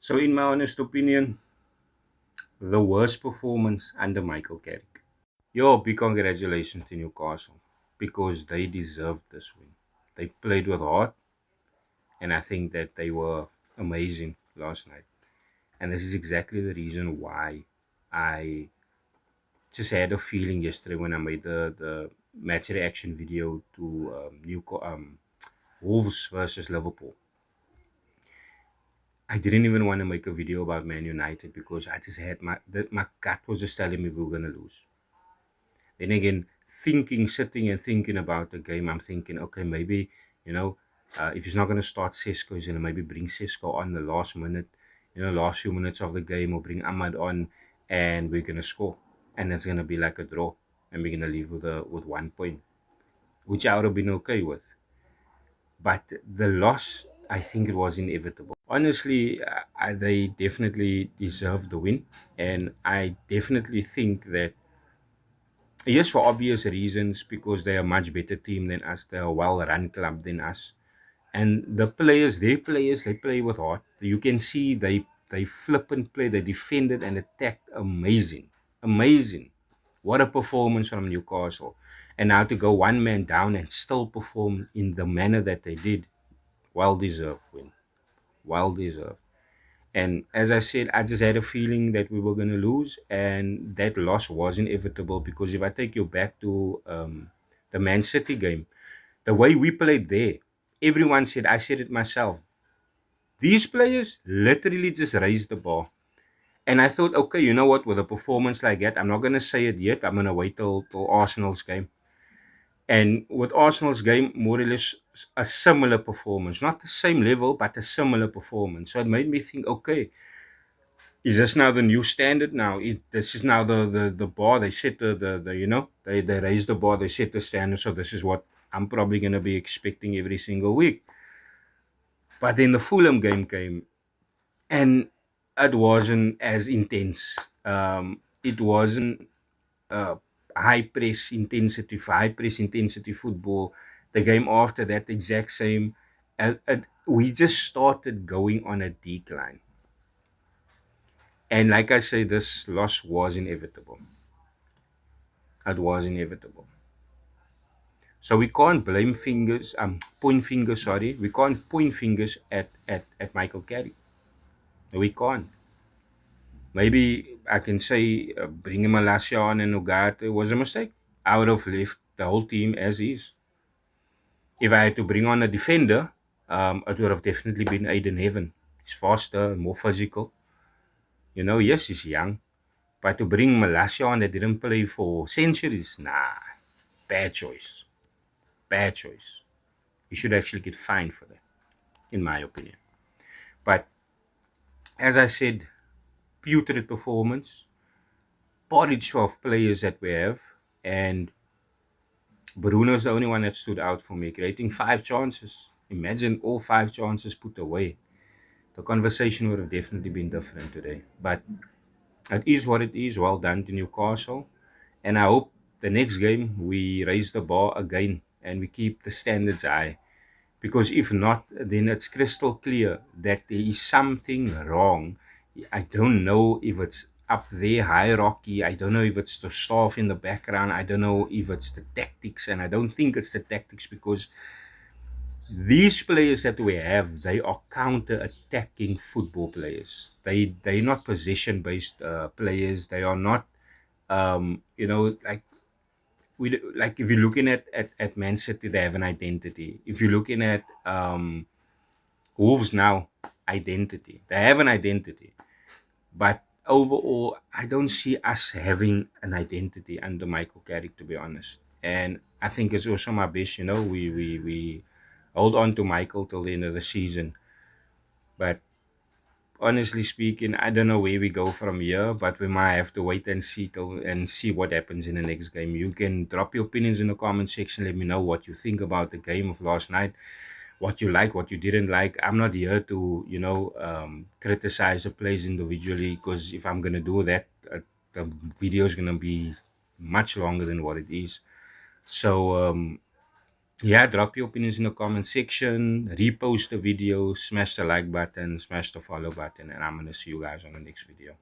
So, in my honest opinion, the worst performance under Michael Carrick. Yo, big congratulations to Newcastle because they deserved this win. They played with heart, and I think that they were amazing last night. And this is exactly the reason why I just had a feeling yesterday when I made the match reaction video to Wolves versus Liverpool. I didn't even want to make a video about Man United because I just had my gut was just telling me we were gonna lose. Then again, sitting and thinking about the game, I'm thinking, okay, maybe if he's not gonna start Sesko, he's gonna maybe bring Sesko on the last minute, last few minutes of the game, or bring Ahmad on, and we're gonna score, and it's gonna be like a draw, and we're gonna leave with 1 point, which I would have been okay with. But the loss, I think it was inevitable. Honestly, they definitely deserve the win, and I definitely think that yes, for obvious reasons, because they're a much better team than us, they're a well-run club than us, and they play with heart. You can see they flip and play, they defended and attacked amazing, amazing. What a performance from Newcastle, and now to go one man down and still perform in the manner that they did, well deserved win, well deserved. And as I said, I just had a feeling that we were going to lose, and that loss was inevitable because if I take you back to the Man City game, the way we played there, everyone said, I said it myself, these players literally just raised the bar. And I thought, okay, you know what, with a performance like that, I'm not going to say it yet. I'm going to wait till Arsenal's game. And with Arsenal's game, more or less a similar performance, not the same level, but a similar performance. So it made me think, okay, is this now the new standard now? This is now the bar. They set they raise the bar, they set the standard. So this is what I'm probably gonna be expecting every single week. But then the Fulham game came and it wasn't as intense. It wasn't uh, high press intensity football. The game after that, exact same. We just started going on a decline. And like I say, this loss was inevitable. It was inevitable. So we can't point fingers, sorry. We can't point fingers at Michael Carey. We can't. Maybe I can say bringing Malasia on and Ugarte was a mistake. I would have left the whole team as is. If I had to bring on a defender, it would have definitely been Aiden Heaven. He's faster, more physical. Yes, he's young. But to bring Malasia on that didn't play for centuries, nah, bad choice. Bad choice. You should actually get fined for that, in my opinion. But as I said, putrid performance, porridge of players that we have, and Bruno's the only one that stood out for me, creating 5 chances. Imagine all 5 chances put away. The conversation would have definitely been different today. But it is what it is. Well done to Newcastle. And I hope the next game we raise the bar again and we keep the standards high. Because if not, then it's crystal clear that there is something wrong. I don't know if it's up there hierarchy. I don't know if it's the staff in the background. I don't know if it's the tactics, and I don't think it's the tactics because these players that we have, they are counter-attacking football players. They're not possession-based players. They are not, like like if you're looking at Man City, they have an identity. If you're looking at Wolves now, identity. They have an identity. But overall, I don't see us having an identity under Michael Carrick, to be honest. And I think it's also my best, we hold on to Michael till the end of the season. But honestly speaking, I don't know where we go from here, but we might have to wait and see what happens in the next game. You can drop your opinions in the comment section. Let me know what you think about the game of last night, what you like, what you didn't like. I'm not here to, criticize the players individually because if I'm gonna do that, the video is gonna be much longer than what it is. So Yeah, drop your opinions in the comment section, repost the video, smash the like button, smash the follow button, and I'm gonna see you guys on the next video.